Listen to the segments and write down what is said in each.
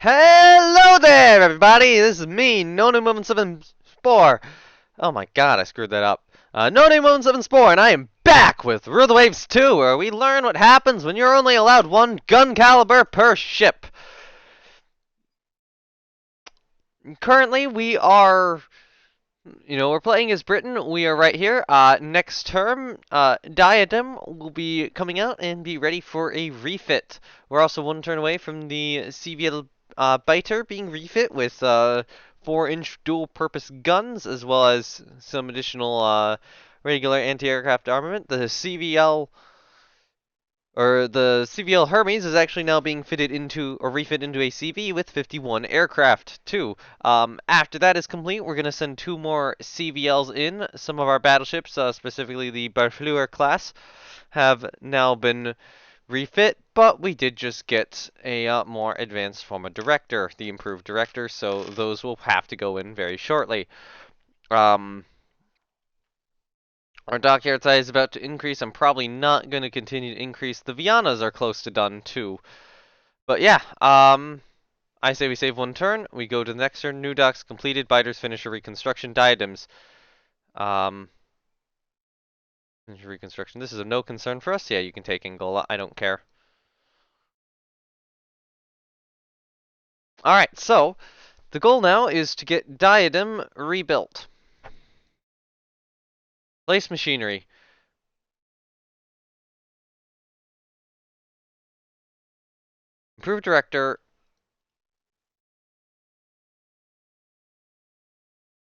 Hello there, everybody! This is me, No Name Moment 7 Spore. Oh my god, I screwed that up. No Name Moment 7 Spore, and I am back with Rule the Waves 2, where we learn what happens when you're only allowed one gun caliber per ship. Currently, we're playing as Britain. We are right here. Next term, Diadem will be coming out and be ready for a refit. We're also one turn away from the CVL Biter being refit with 4-inch dual-purpose guns, as well as some additional regular anti-aircraft armament. The CVL Hermes is actually now being fitted into or refit into a CV with 51 aircraft too. After that is complete, we're going to send 2 more CVLs in. Some of our battleships, specifically the Barfleur class, have now been refit, but we did just get a more advanced form of director, the improved director, so those will have to go in very shortly. Um, Our dockyard size is about to increase. I'm probably not going to continue to increase. The Vianas are close to done too. But yeah, I say we save 1 turn. We go to the next turn. New docks completed. Biters finish a reconstruction. Diadems. Um, finish reconstruction. This is of no concern for us. Yeah, you can take Angola. I don't care. Alright, so the goal now is to get Diadem rebuilt. Place machinery. Improve director.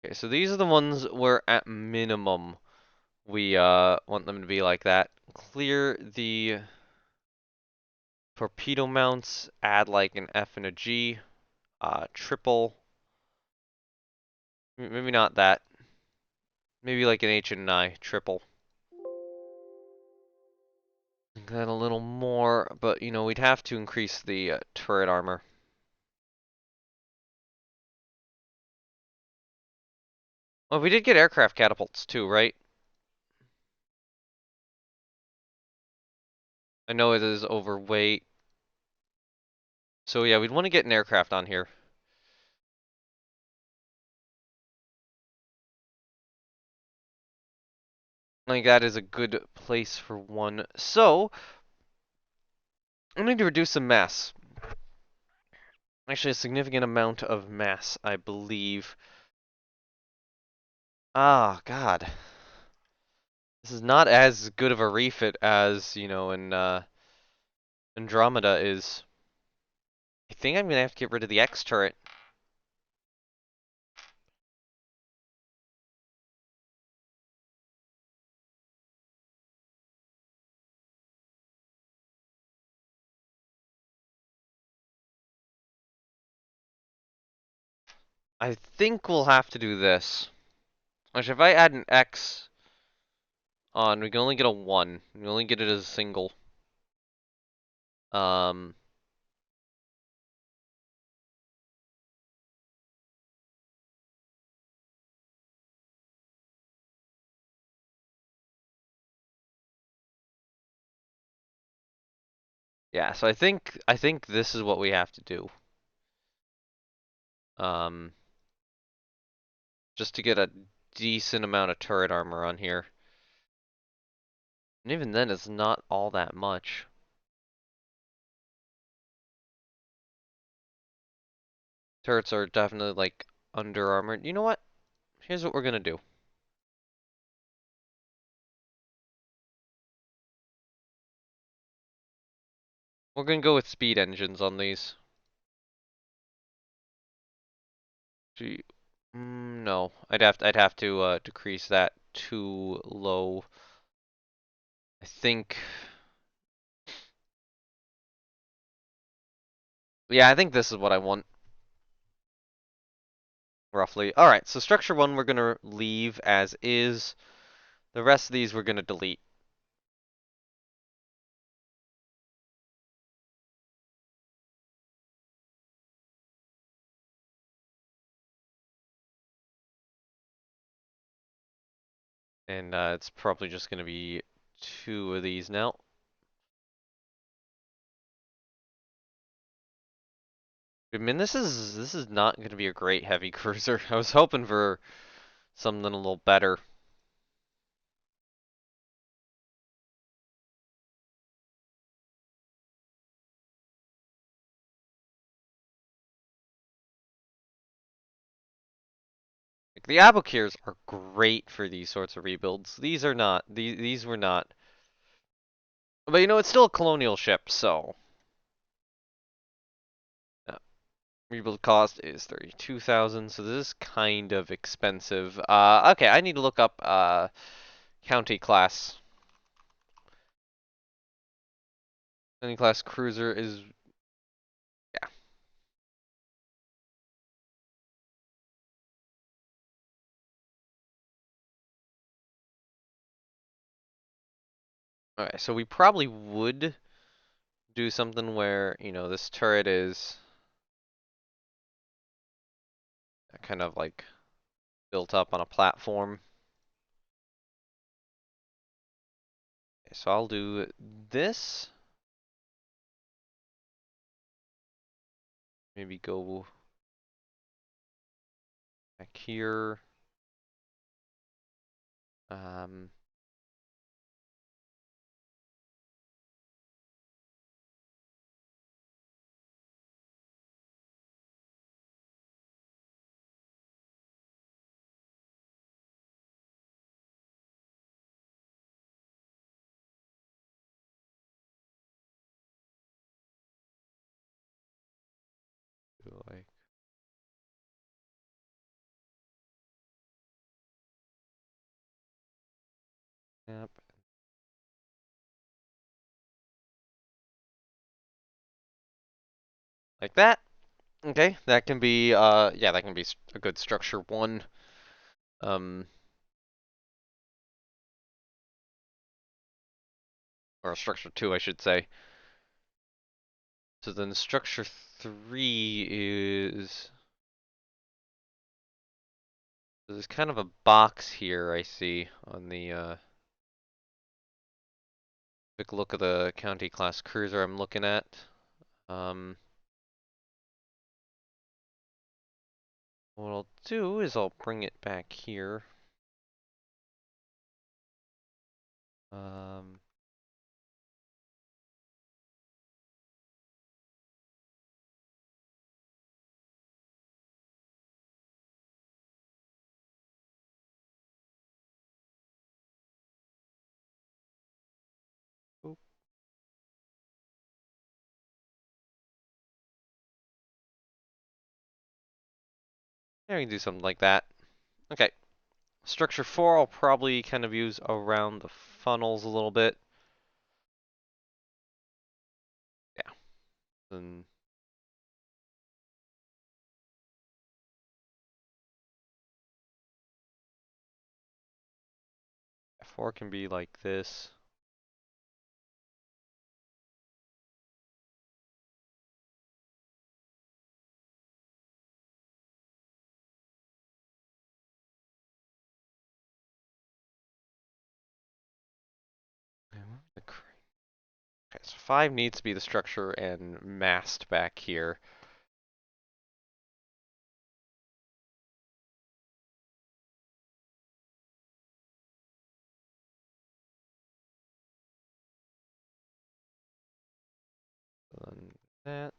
Okay, so these are the ones where at minimum we want them to be like that. Clear the torpedo mounts, add like an F and a G, triple, maybe not that, maybe like an H and an I, triple. That a little more, but we'd have to increase the turret armor. Well, we did get aircraft catapults too, right? I know it is overweight. So yeah, we'd want to get an aircraft on here. I think that is a good place for one. So, I need to reduce some mass. Actually, a significant amount of mass, I believe. Ah, God. This is not as good of a refit as, in Andromeda is. I think I'm gonna have to get rid of the X turret. I think we'll have to do this. Which, if I add an X on, we can only get a 1. We can only get it as a single. Um, yeah, so I think this is what we have to do. Um, just to get a decent amount of turret armor on here. And even then, it's not all that much. Turrets are definitely, like, under armored. You know what? Here's what we're gonna do. We're gonna go with speed engines on these. Gee, no, I'd have to decrease that too low. I think. Yeah, I think this is what I want. Roughly. Alright, so structure 1 we're gonna leave as is. The rest of these we're gonna delete. And it's probably just gonna be 2 of these now. I mean, this is not going to be a great heavy cruiser. I was hoping for something a little better. Like, the Aboukairs are great for these sorts of rebuilds. These are not. These were not. But you know, it's still a colonial ship, so rebuild cost is 32,000. So this is kind of expensive. Okay, I need to look up county class. County class cruiser is, yeah. Okay, so we probably would do something where, this turret is kind of like built up on a platform. Okay, so I'll do this. Maybe go back here. Um, do like yep, like that. Okay, that can be yeah, that can be a good structure one. Um, or structure two, I should say. So then structure three is there's kind of a box here I see on the quick look of the county class cruiser I'm looking at. Um, what I'll do is I'll bring it back here. Um, oop, yeah, we can do something like that. Okay, structure four I'll probably kind of use around the funnels a little bit. Yeah, then four can be like this. Okay, so five needs to be the structure and mast back here. Then that.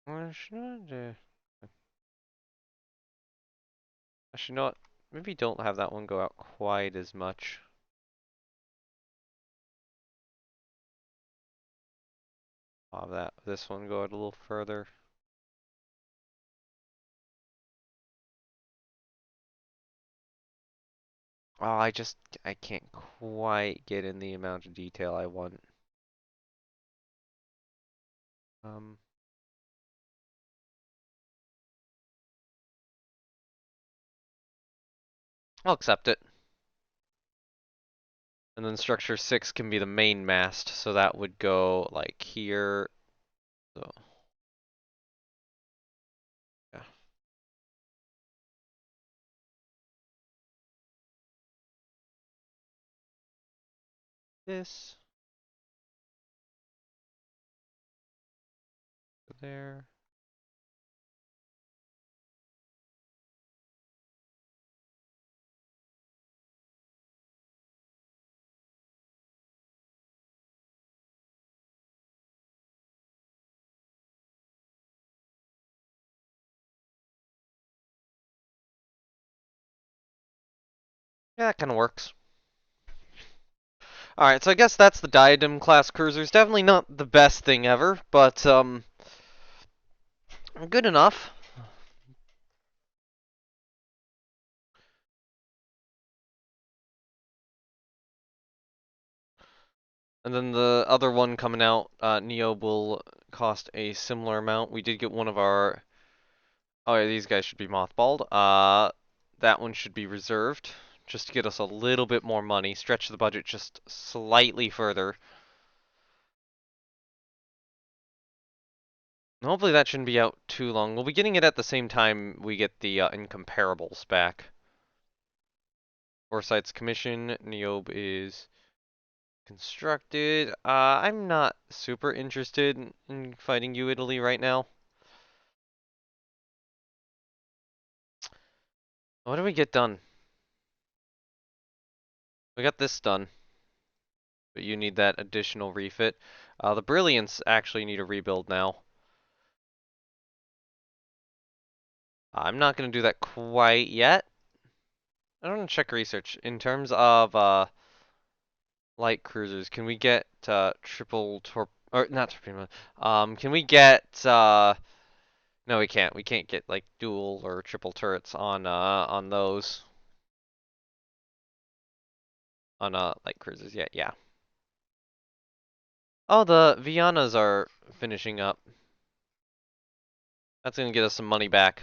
Actually, not. Maybe don't have that one go out quite as much. I'll have this one go out a little further. Oh, I can't quite get in the amount of detail I want. Um, I'll accept it. And then structure 6 can be the main mast, so that would go like here. So, yeah. This. There. Yeah, that kind of works. Alright, so I guess that's the Diadem class cruisers. Definitely not the best thing ever, but good enough. And then the other one coming out, Neo, will cost a similar amount. We did get one of our... Oh yeah, these guys should be mothballed. That one should be reserved, just to get us a little bit more money. Stretch the budget just slightly further. Hopefully that shouldn't be out too long. We'll be getting it at the same time we get the incomparables back. Foresight's commission. Niobe is constructed. I'm not super interested in fighting you, Italy, right now. What do we get done? We got this done, but you need that additional refit. The Brilliants actually need a rebuild now. I'm not going to do that quite yet. I don't want to check research. In terms of light cruisers, can we get triple torp or not torpedo? Can we get no, we can't. We can't get like dual or triple turrets on those on light cruisers yet. Yeah. Oh, the Vianas are finishing up. That's gonna get us some money back.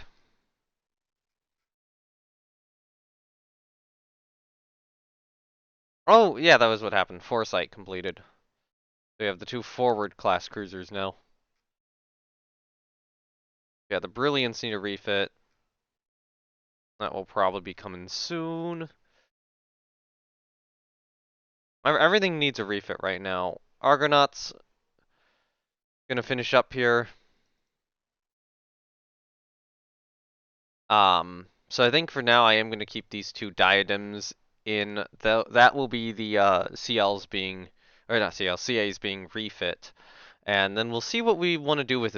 Oh, yeah, that was what happened. Foresight completed. We have the two forward class cruisers now. Yeah, the Brilliants need a refit. That will probably be coming soon. Everything needs a refit right now. Argonauts gonna finish up here. So I think for now I am gonna keep these two diadems in. That will be the CLs being, or not CL, CAs being refit. And then we'll see what we want to do with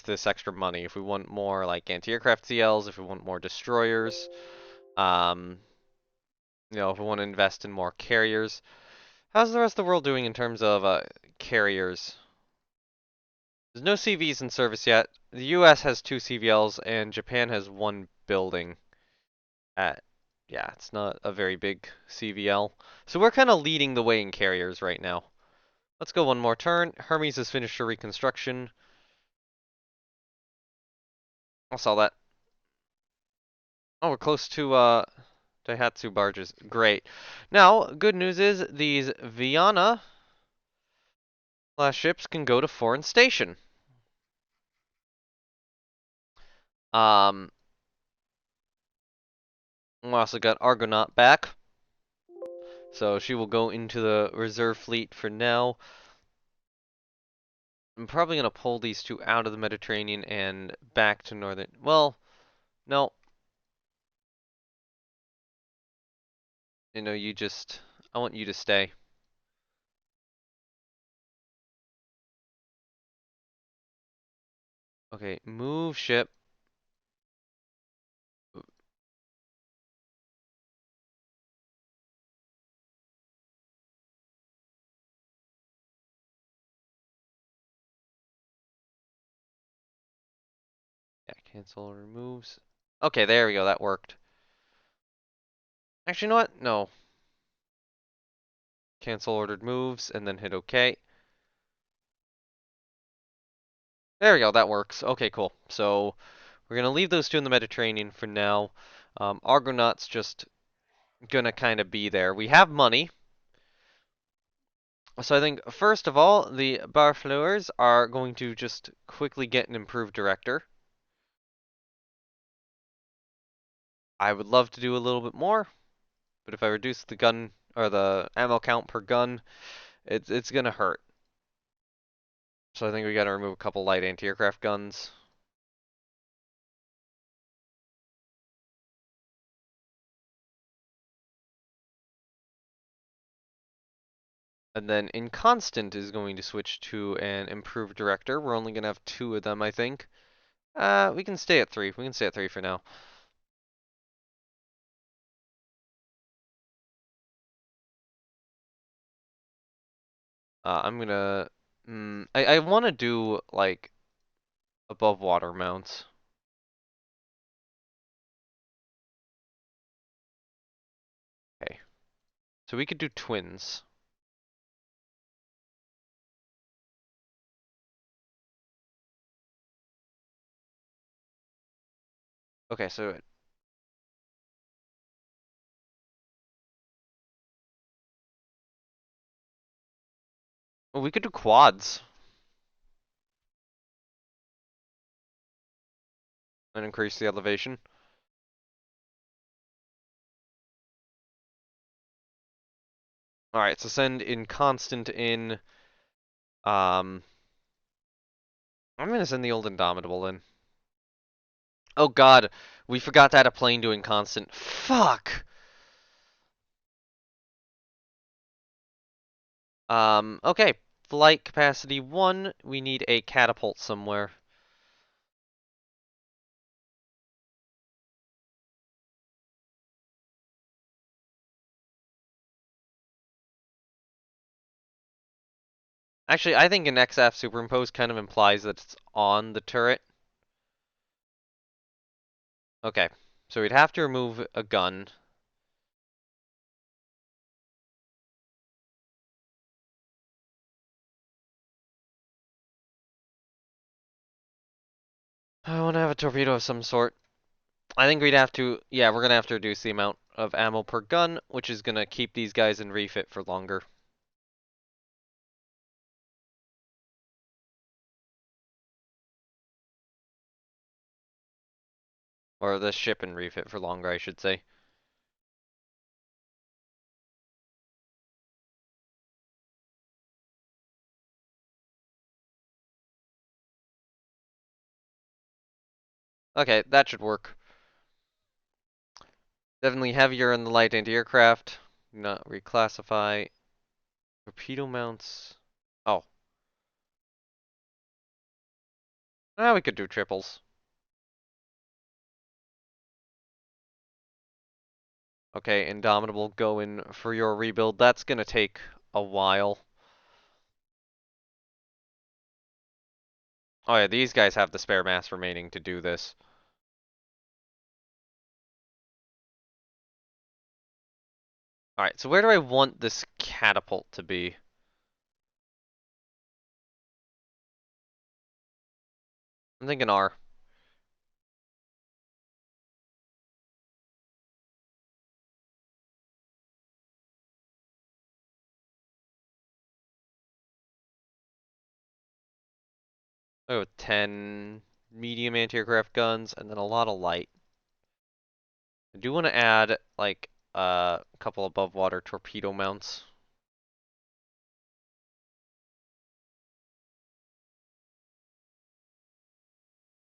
this extra money. If we want more like anti-aircraft CLs, if we want more destroyers, um, if we want to invest in more carriers. How's the rest of the world doing in terms of carriers? There's no CVs in service yet. The US has 2 CVLs and Japan has 1 building. At Yeah, it's not a very big CVL. So we're kind of leading the way in carriers right now. Let's go one more turn. Hermes has finished her reconstruction. I'll sell that. Oh, we're close to Daihatsu barges. Great. Now, good news is these Viana class ships can go to foreign station. Um, we also got Argonaut back. So she will go into the reserve fleet for now. I'm probably going to pull these two out of the Mediterranean and back to northern. Well, no. I want you to stay. Okay, move ship. Yeah, cancel removes. Okay, there we go. That worked. Actually, you know what? No. Cancel ordered moves and then hit OK. There we go, that works. Okay, cool. So we're gonna leave those two in the Mediterranean for now. Argonauts just gonna kind of be there. We have money, so I think first of all, the Barfleurs are going to just quickly get an improved director. I would love to do a little bit more, but if I reduce the gun or the ammo count per gun, it's gonna hurt. So I think we gotta remove a couple light anti-aircraft guns. And then Inconstant is going to switch to an improved director. We're only gonna have two of them, I think. We can stay at three. We can stay at three for now. I'm gonna. I want to do like above water mounts. Okay, so we could do twins. Okay, so well, we could do quads and increase the elevation. All right, so send Inconstant in. Um, I'm gonna send the old Indomitable in. Oh God, we forgot to add a plane doing constant. Fuck. Okay. Flight capacity 1, we need a catapult somewhere. Actually, I think an XF superimpose kind of implies that it's on the turret. Okay, so we'd have to remove a gun. I want to have a torpedo of some sort. I think we'd have to, yeah, we're gonna have to reduce the amount of ammo per gun, which is gonna keep these guys in refit for longer. Or the ship in refit for longer, I should say. Okay, that should work. Definitely heavier in the light anti-aircraft. Not reclassify. Torpedo mounts. Oh. We could do triples. Okay, Indomitable, go in for your rebuild. That's gonna take a while. Oh yeah, these guys have the spare mass remaining to do this. Alright, so where do I want this catapult to be? I'm thinking R. Oh, 10 medium anti-aircraft guns, and then a lot of light. I do want to add, like, a couple above water torpedo mounts.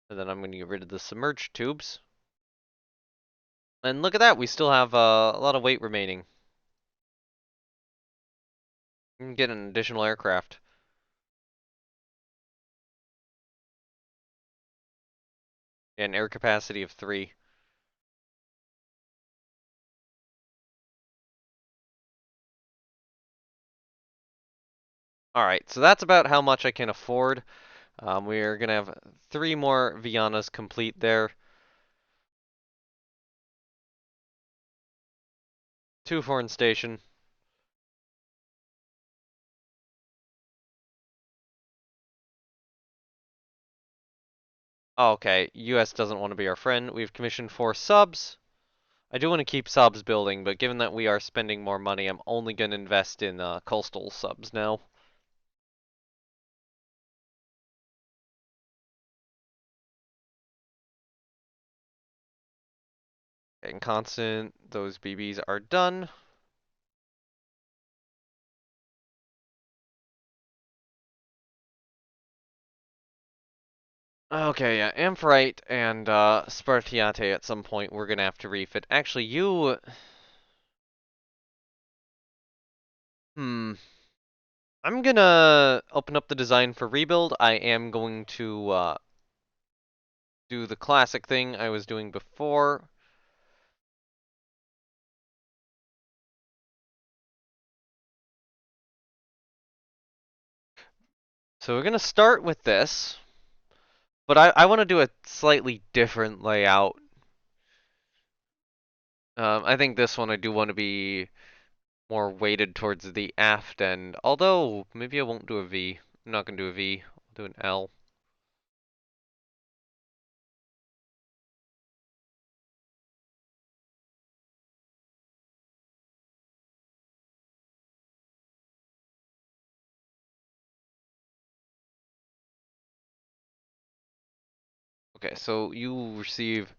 And then I'm going to get rid of the submerged tubes. And look at that, we still have a lot of weight remaining. We can get an additional aircraft. An air capacity of 3. Alright, so that's about how much I can afford. We're going to have 3 more Vianas complete there. 2 foreign station. Oh, okay, US doesn't want to be our friend. We've commissioned 4 subs. I do want to keep subs building, but given that we are spending more money, I'm only going to invest in coastal subs now. And constant, those BBs are done. Okay, yeah, Amphrite and Spartiate at some point we're gonna have to refit. Actually, hmm, I'm gonna open up the design for rebuild. I am going to do the classic thing I was doing before. So we're gonna start with this, but I want to do a slightly different layout. I think this one I do want to be more weighted towards the aft end. Although maybe I won't do a V. I'm not gonna do a V. I'll do an L. Okay, so you receive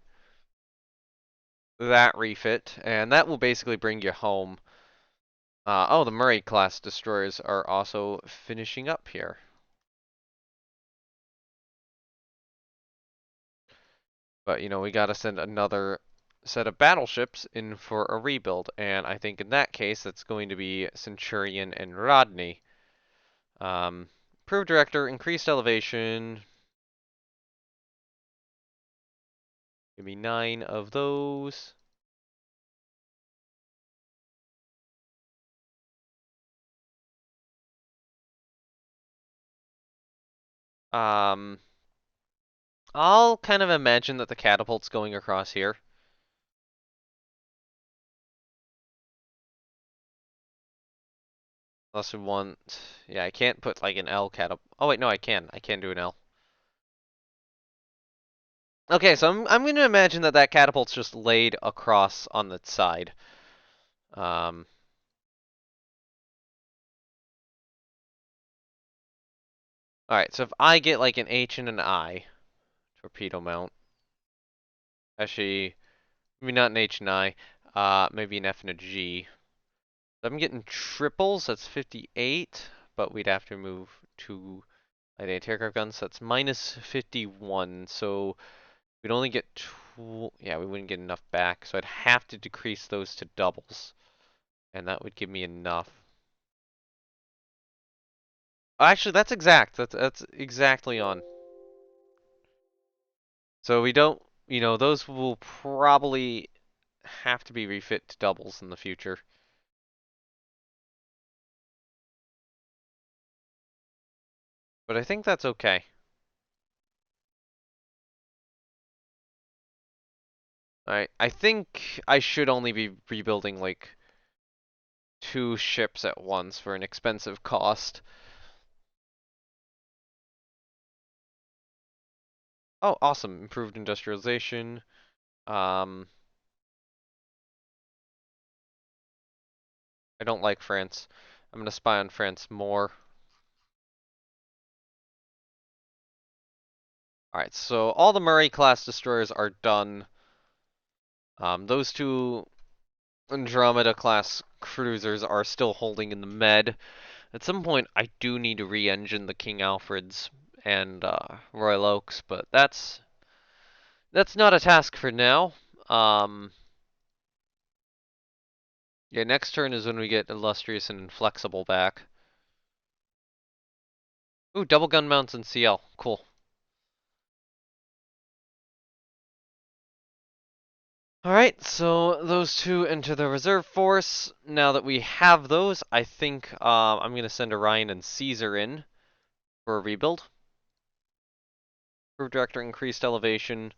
that refit, and that will basically bring you home. Oh, the Murray class destroyers are also finishing up here. But, we gotta send another set of battleships in for a rebuild, and I think in that case, it's going to be Centurion and Rodney. Improved director, increased elevation. Give me 9 of those. Um, I'll kind of imagine that the catapult's going across here. Unless we want... Yeah, I can't put like an L catapult. Oh wait, no, I can. I can do an L. Okay, so I'm going to imagine that that catapult's just laid across on the side. Um, all right, so if I get like an H and an I torpedo mount, actually, maybe not an H and I, maybe an F and a G. So I'm getting triples. That's 58, but we'd have to move to light anti-aircraft guns. So that's minus 51. So we'd only get yeah, we wouldn't get enough back. So I'd have to decrease those to doubles, and that would give me enough. Actually, that's exact. That's exactly on. So we don't, those will probably have to be refit to doubles in the future. But I think that's okay. I think I should only be rebuilding like 2 ships at once for an expensive cost. Oh, awesome. Improved industrialization. Um, I don't like France. I'm gonna spy on France more. Alright, so all the Murray class destroyers are done. Those 2 Andromeda class cruisers are still holding in the med. At some point, I do need to re-engine the King Alfreds and Royal Oaks, but that's not a task for now. Um, yeah, next turn is when we get Illustrious and Inflexible back. Ooh, double gun mounts and CL. Cool. Alright, so those 2 enter the reserve force. Now that we have those, I think I'm going to send Orion and Caesar in for a rebuild. Crew director increased elevation.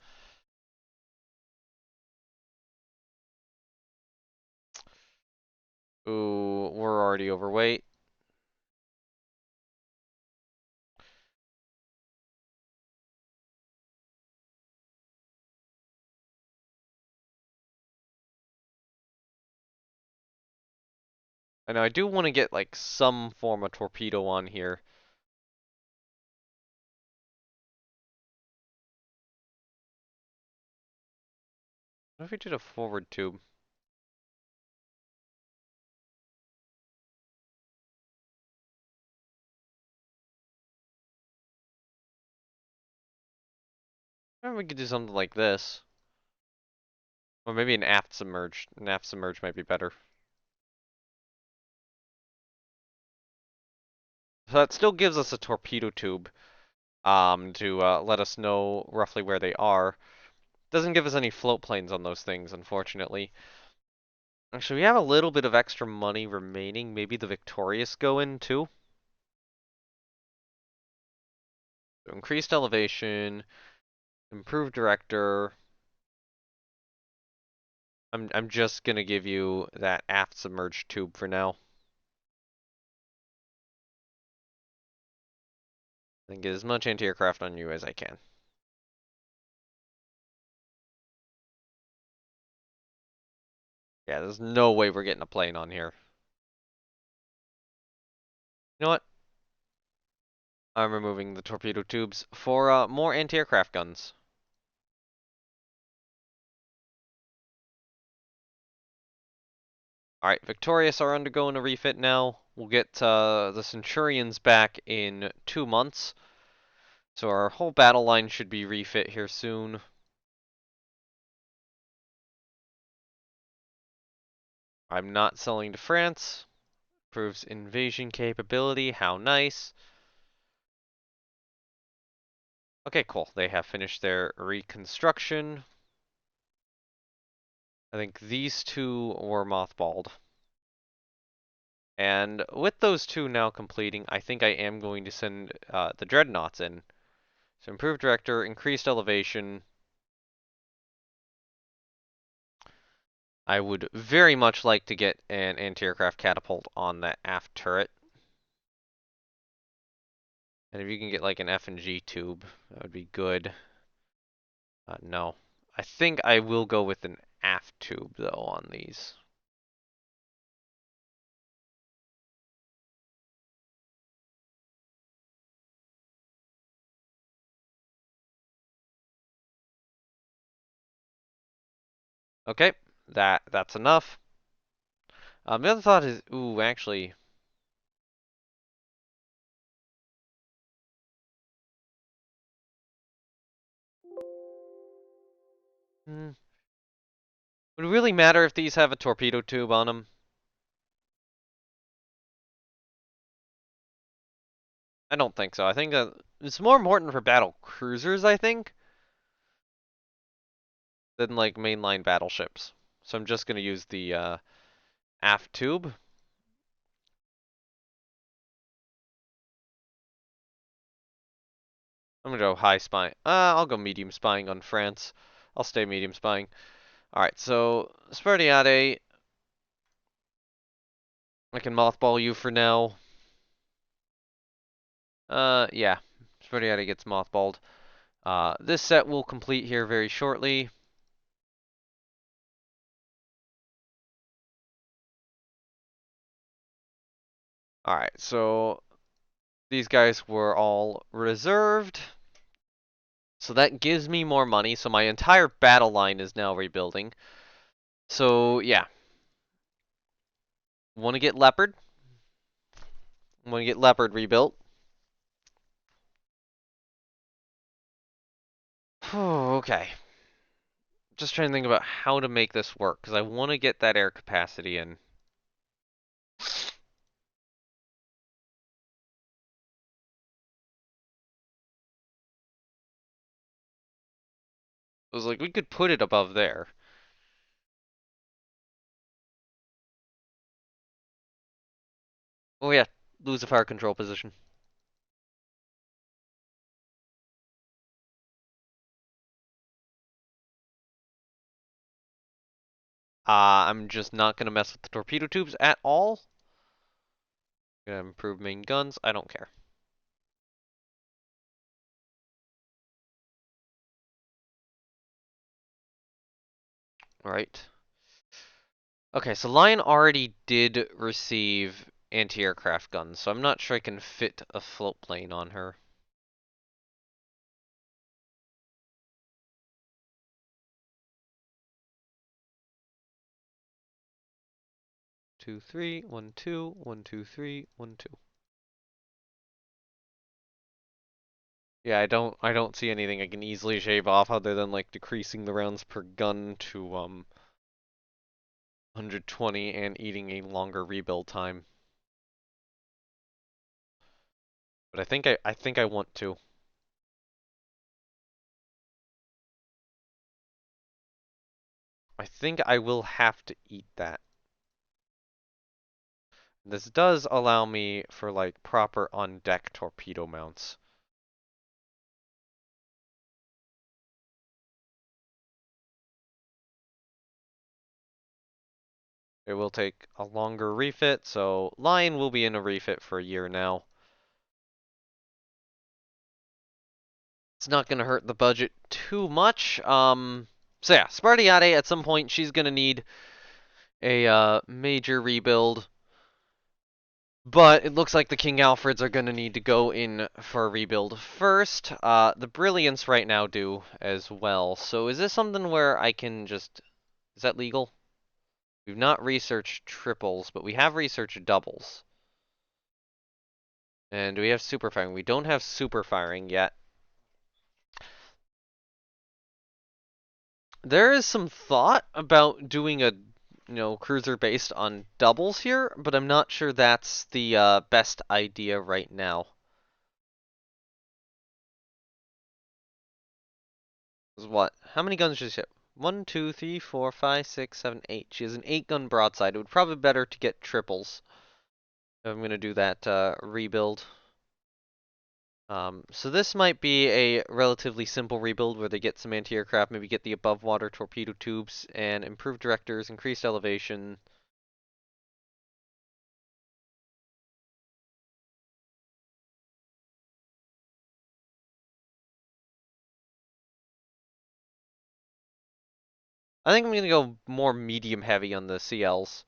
Ooh, we're already overweight. I know I do want to get like some form of torpedo on here. What if we did a forward tube? Maybe we could do something like this. Or maybe an aft submerged. An aft submerged might be better. So that still gives us a torpedo tube to let us know roughly where they are. Doesn't give us any float planes on those things, unfortunately. Actually, we have a little bit of extra money remaining. Maybe the Victorious go in too. So increased elevation, improved director. I'm just gonna give you that aft submerged tube for now. And get as much anti-aircraft on you as I can. Yeah, there's no way we're getting a plane on here. You know what? I'm removing the torpedo tubes for more anti-aircraft guns. Alright, Victorious are undergoing a refit now. We'll get the Centurions back in 2 months. So our whole battle line should be refit here soon. I'm not selling to France. Proves invasion capability. How nice. Okay, cool. They have finished their reconstruction. I think these two were mothballed. And with those two now completing, I think I am going to send the dreadnoughts in. So improved director, increased elevation. I would very much like to get an anti-aircraft catapult on that aft turret. And if you can get like an F and G tube, that would be good. No. I think I will go with an aft tube though on these. Okay, that's enough. The other thought is, ooh, actually, would it really matter if these have a torpedo tube on them? I don't think so. I think it's more important for battle cruisers, I think, than like mainline battleships. So I'm just gonna use the aft tube. I'm gonna go high spying. I'll go medium spying on France. I'll stay medium spying. Alright, so Spartiate, I can mothball you for now. Yeah. Spartiate gets mothballed. This set will complete here very shortly. Alright, so these guys were all reserved. So that gives me more money. So my entire battle line is now rebuilding. So yeah. Want to get Leopard? Want to get Leopard rebuilt? Okay. Just trying to think about how to make this work because I want to get that air capacity in. I was like, we could put it above there. Oh yeah, lose a fire control position. I'm just not gonna mess with the torpedo tubes at all. Gonna improve main guns. I don't care. All right. Okay, so Lion already did receive anti-aircraft guns, so I'm not sure I can fit a float plane on her. Two, three, 1, 2, 1, 2, 3, 1, 2. Yeah, I don't see anything I can easily shave off other than like decreasing the rounds per gun to 120 and eating a longer rebuild time. But I think I want to. I think I will have to eat that. This does allow me for like proper on-deck torpedo mounts. It will take a longer refit, so Lion will be in a refit for a year now. It's not going to hurt the budget too much. So yeah, Spartiate at some point she's going to need a major rebuild, but it looks like the King Alfreds are going to need to go in for a rebuild first. The Brilliants right now do as well. So is this something where I can just... Is that legal? We've not researched triples, but we have researched doubles. And we have super firing. We don't have super firing yet. There is some thought about doing a cruiser based on doubles here, but I'm not sure that's the best idea right now. What? How many guns does she have? 1, 2, 3, 4, 5, 6, 7, 8. She has an 8-gun broadside. It would probably be better to get triples if I'm gonna do that rebuild. So this might be a relatively simple rebuild where they get some anti-aircraft, maybe get the above water torpedo tubes, and improved directors, increased elevation. I think I'm gonna go more medium heavy on the CLs.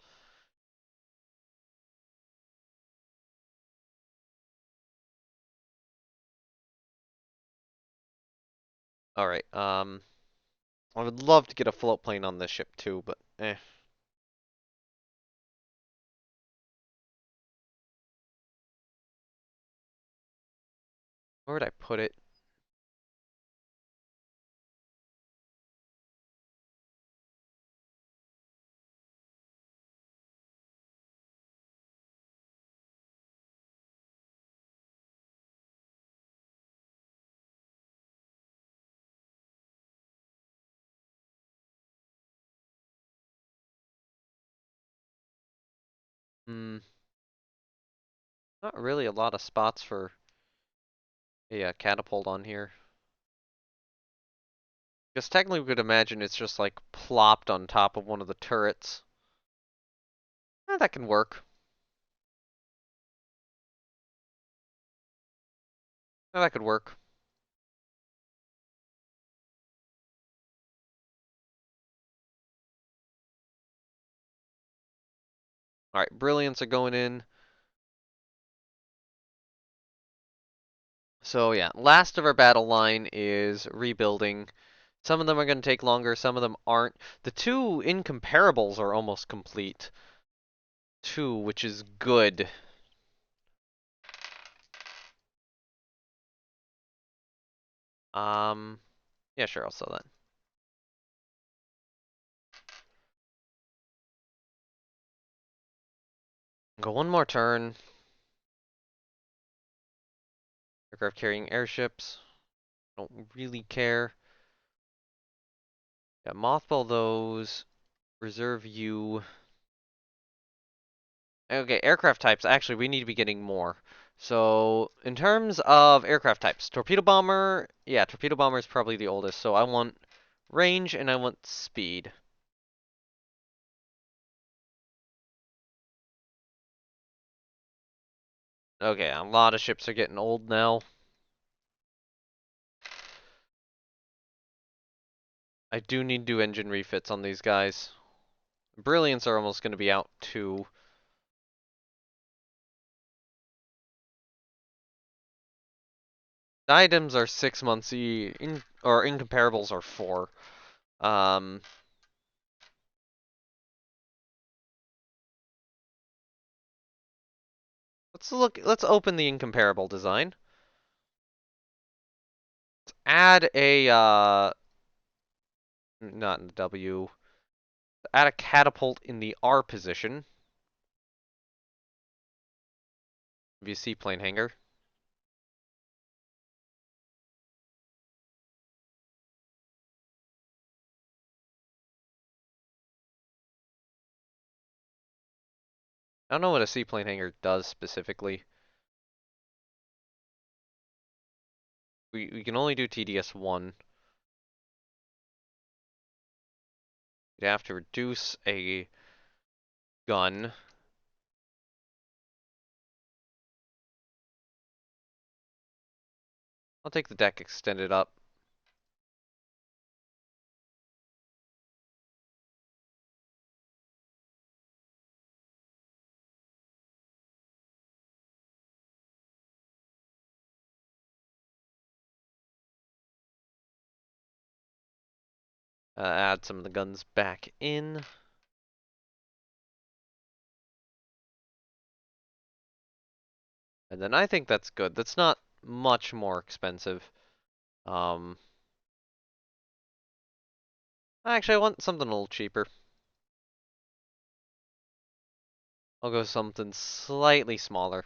Alright, I would love to get a float plane on this ship too, but eh. Where would I put it? Hmm, not really a lot of spots for a catapult on here. Because technically we could imagine it's just like plopped on top of one of the turrets. That can work. That could work. Alright, brilliants are going in. So yeah, last of our battle line is rebuilding. Some of them are going to take longer, some of them aren't. The two incomparables are almost complete. Two, which is good. Um, yeah, sure, I'll sell that. Go one more turn. Aircraft carrying airships. Don't really care. Yeah, mothball those. Reserve you. Okay, aircraft types. Actually, we need to be getting more. So, in terms of aircraft types, torpedo bomber. Yeah, torpedo bomber is probably the oldest. So I want range and I want speed. Okay, a lot of ships are getting old now. I do need to do engine refits on these guys. Brilliants are almost going to be out too. Items are 6 months, or incomparables are 4. Um, let's open the incomparable design. Add a, not in the W, add a catapult in the R position. If you see plane hanger. I don't know what a seaplane hanger does specifically. We can only do TDS 1. You'd have to reduce a gun. I'll take the deck extended up. Add some of the guns back in. And then I think that's good. That's not much more expensive. Um, Actually, I want something a little cheaper. I'll go something slightly smaller.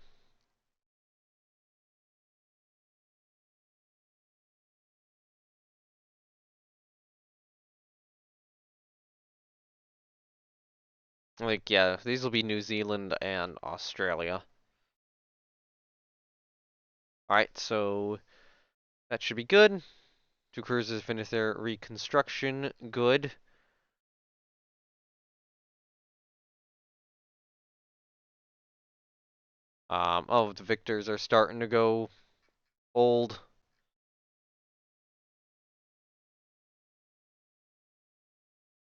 Like, yeah, these will be New Zealand and Australia. Alright, so that should be good. 2 cruisers finish their reconstruction. Good. Oh, the Victors are starting to go old.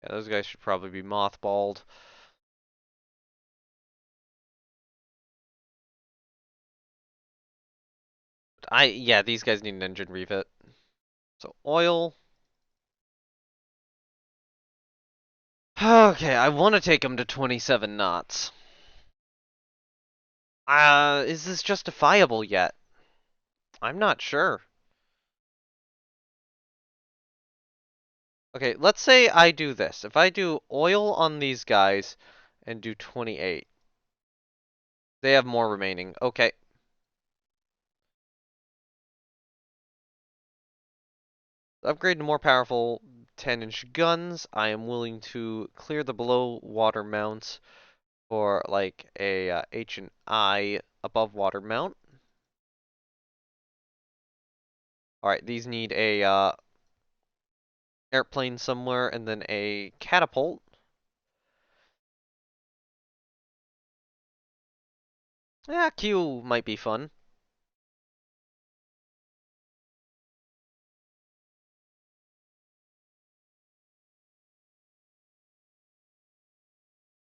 Yeah, those guys should probably be mothballed. Yeah, these guys need an engine refit. So oil. Okay, I want to take them to 27 knots. Is this justifiable yet? I'm not sure. Okay, let's say I do this. If I do oil on these guys and do 28, they have more remaining. Okay. Upgrade to more powerful 10-inch guns. I am willing to clear the below water mounts for like a H and I above water mount. Alright, these need a airplane somewhere and then a catapult. Yeah, Q might be fun.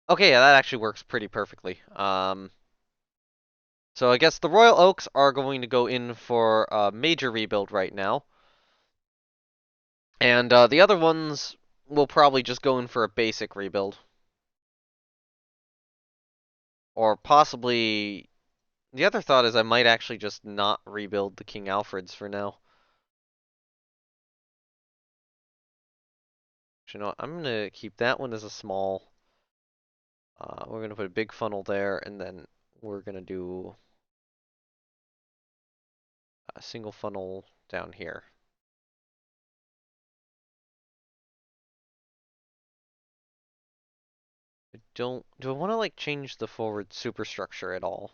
Okay, yeah, that actually works pretty perfectly. So I guess the Royal Oaks are going to go in for a major rebuild right now. And the other ones will probably just go in for a basic rebuild. Or possibly... The other thought is I might actually just not rebuild the King Alfreds for now. You know what? I'm going to keep that one as a small. We're going to put a big funnel there, and then we're going to do a single funnel down here. Do I want to like change the forward superstructure at all?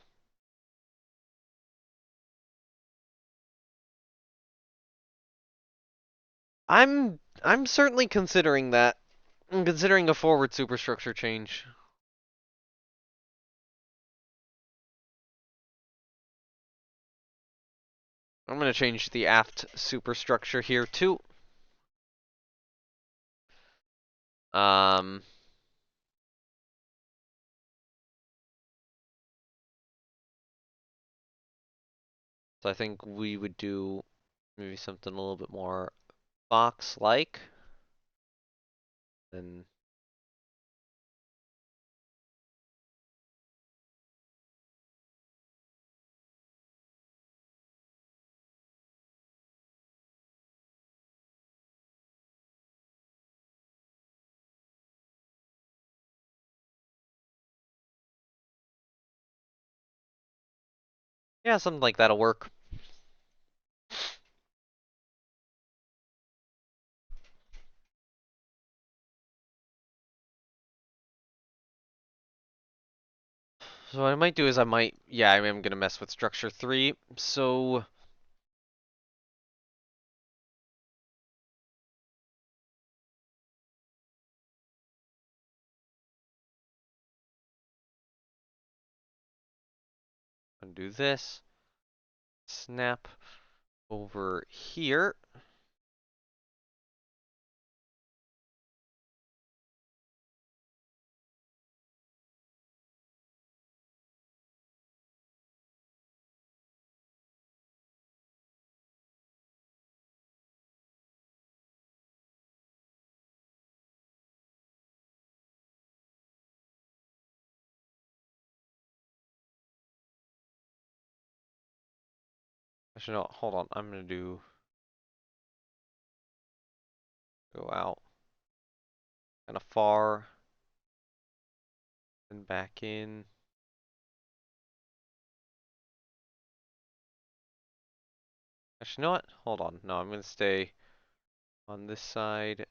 I'm certainly considering that. I'm considering a forward superstructure change. I'm going to change the aft superstructure here too. Um, So I think we would do maybe something a little bit more box-like. Then yeah, something like that'll work. So what I might do is yeah, I am gonna mess with structure 3. So I'm gonna do this. Snap over here. Actually, no, hold on. I'm gonna go out kind of far and back in. Actually, you know what? Hold on. No, I'm gonna stay on this side.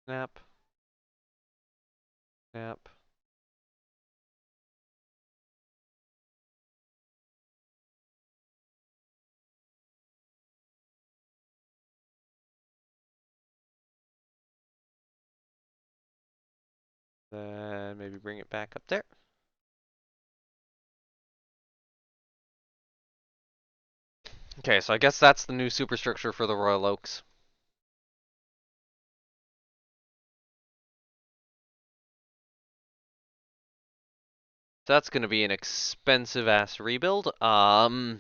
Snap, snap. Then maybe bring it back up there. Okay, so I guess that's the new superstructure for the Royal Oaks. That's gonna be an expensive ass rebuild. So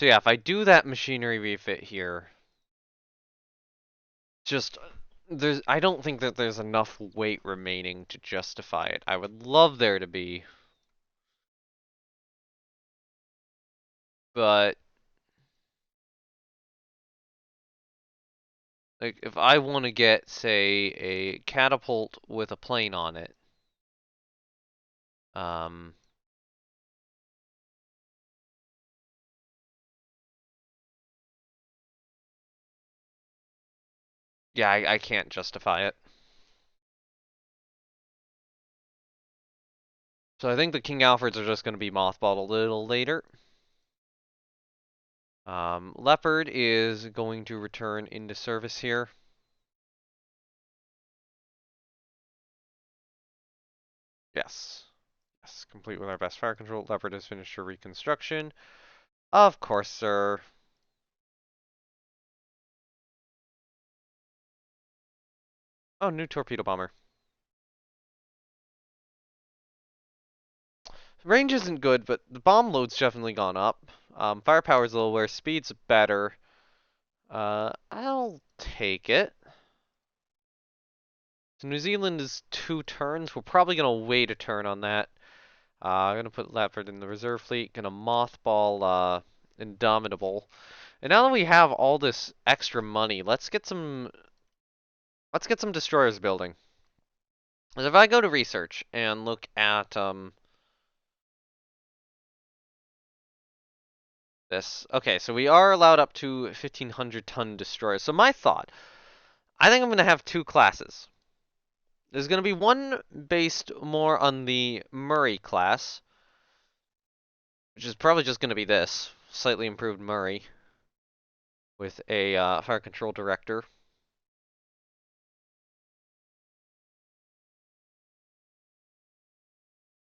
yeah, if I do that machinery refit here, just I don't think that there's enough weight remaining to justify it. I would love there to be, but like if I want to get, say, a catapult with a plane on it, um, yeah, I can't justify it. So I think the King Alfreds are just going to be mothballed a little later. Leopard is going to return into service here. Yes. Yes, complete with our best fire control. Leopard has finished her reconstruction. Of course, sir. Oh, new torpedo bomber. Range isn't good, but the bomb load's definitely gone up. Firepower's a little worse. Speed's better. I'll take it. So New Zealand is 2 turns. We're probably going to wait a turn on that. I'm going to put Leopard in the reserve fleet. Going to mothball Indomitable. And now that we have all this extra money, let's get some destroyers building. Because if I go to research and look at this, okay, so we are allowed up to 1,500 ton destroyers. So my thought, I think I'm going to have 2 classes. There's going to be one based more on the Murray class, which is probably just going to be this slightly improved Murray with a fire control director.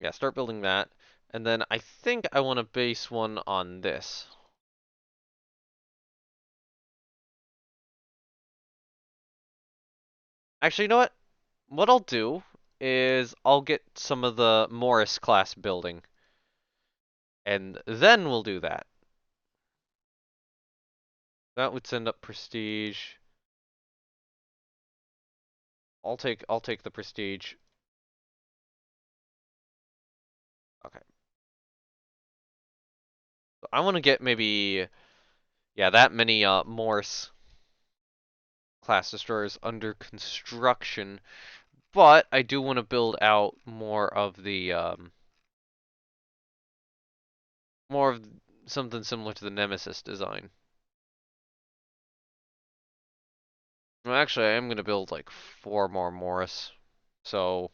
Yeah, start building that. And then I think I want to base one on this. Actually, you know what? what I'll do is I'll get some of the Morris class building, and then we'll do that. That would send up prestige. I'll take the prestige. Okay. So I want to get maybe that many Morse class destroyers under construction, but I do want to build out more of something similar to the Nemesis design. Well, actually, I am gonna build like 4 more Morris. So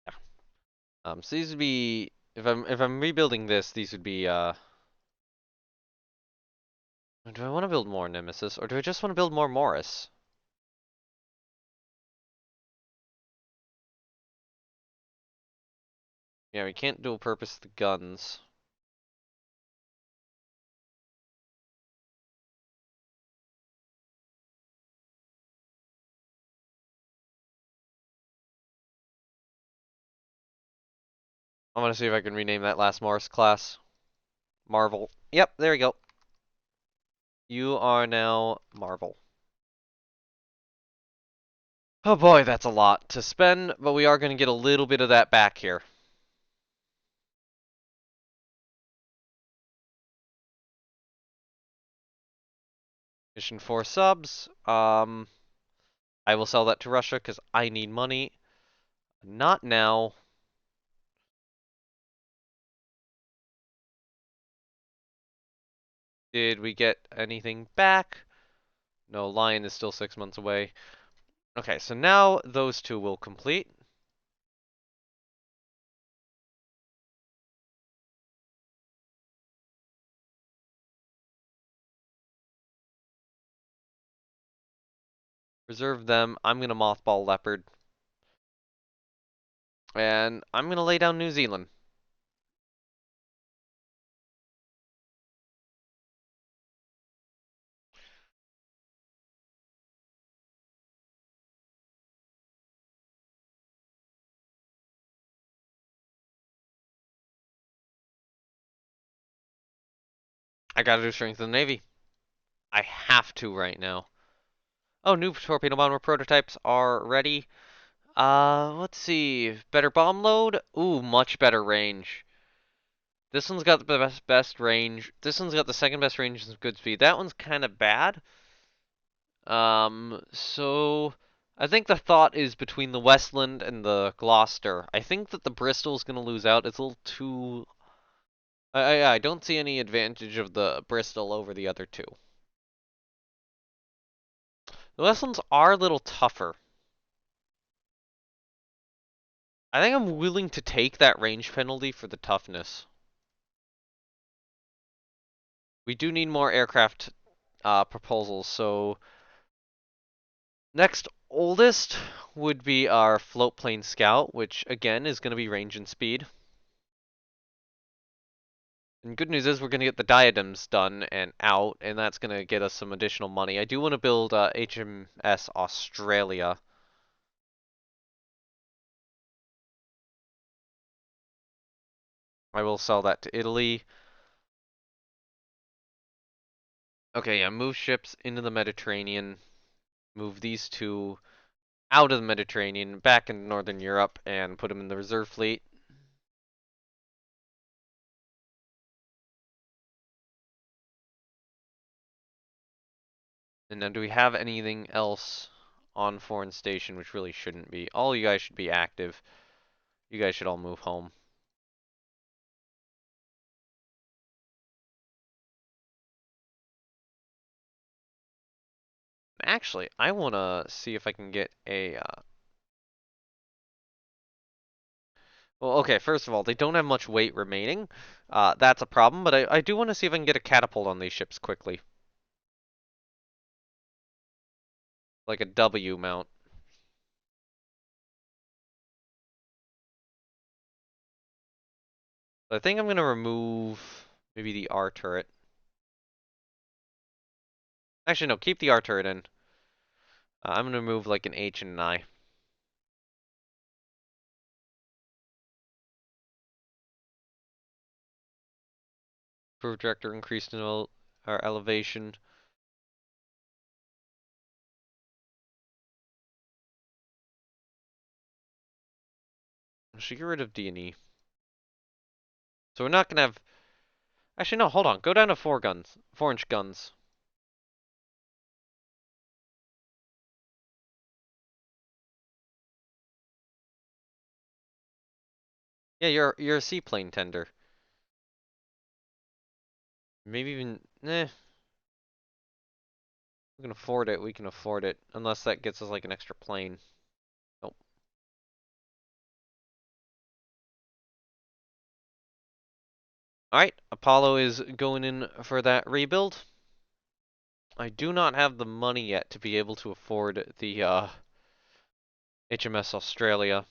yeah. So these would be if I'm rebuilding this, these would be do I want to build more Nemesis or do I just want to build more Morris? Yeah, we can't dual purpose the guns. I want to see if I can rename that last Morris class. Marvel. Yep, there we go. You are now Marvel. Oh boy, that's a lot to spend, but we are going to get a little bit of that back here. Mission 4 subs. I will sell that to Russia because I need money. Not now. Did we get anything back? No, Lion is still 6 months away. Okay, so now those two will complete. Reserve them. I'm going to mothball Leopard. And I'm going to lay down New Zealand. I gotta do strength of the Navy. I have to right now. Oh, new torpedo bomber prototypes are ready. Let's see. Better bomb load? Ooh, much better range. This one's got the best range. This one's got the second best range and good speed. That one's kind of bad. So I think the thought is between the Westland and the Gloucester. I think that the Bristol's gonna lose out. It's a little too. I don't see any advantage of the Bristol over the other two. The Westlands are a little tougher. I think I'm willing to take that range penalty for the toughness. We do need more aircraft proposals, so next oldest would be our float plane scout, which again is going to be range and speed. And good news is we're going to get the diadems done and out, and that's going to get us some additional money. I do want to build HMS Australia. I will sell that to Italy. Okay, yeah, move ships into the Mediterranean. Move these two out of the Mediterranean, back into Northern Europe, and put them in the reserve fleet. And then do we have anything else on foreign station, which really shouldn't be? All you guys should be active. You guys should all move home. Actually, I want to see if I can get a... Well, okay, first of all, they don't have much weight remaining. That's a problem, but I do want to see if I can get a catapult on these ships quickly. Like a W mount. I think I'm going to remove Maybe the R turret. Actually, no, keep the R turret in. I'm gonna move like an H and an I. Proof director increased in our elevation. I should get rid of D and E. So we're not gonna have. Actually, no. Hold on. Go down to 4 guns, 4-inch guns. Yeah, you're a seaplane tender. Maybe even. We can afford it. We can afford it, unless that gets us like an extra plane. Nope. All right, Apollo is going in for that rebuild. I do not have the money yet to be able to afford the HMS Australia.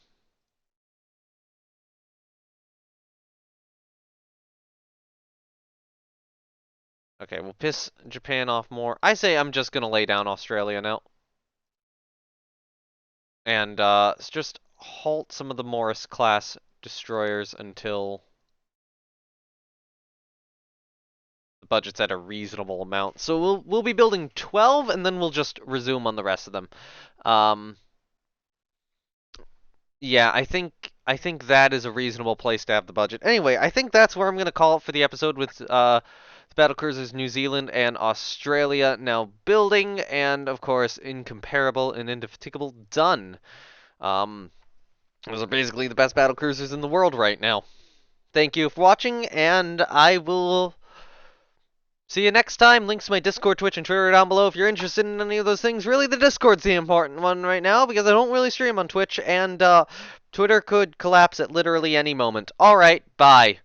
Okay, we'll piss Japan off more. I say I'm just gonna lay down Australia now. And just halt some of the Morris class destroyers until the budget's at a reasonable amount. So we'll be building 12 and then we'll just resume on the rest of them. Um, yeah, I think that is a reasonable place to have the budget. Anyway, I think that's where I'm gonna call it for the episode with the battlecruisers New Zealand and Australia now building, and of course incomparable and indefatigable done. Um, those are basically the best battlecruisers in the world right now. Thank you for watching, and I will see you next time. Links to my Discord, Twitch, and Twitter are down below if you're interested in any of those things. Really, the Discord's the important one right now because I don't really stream on Twitch, and Twitter could collapse at literally any moment. Alright, bye.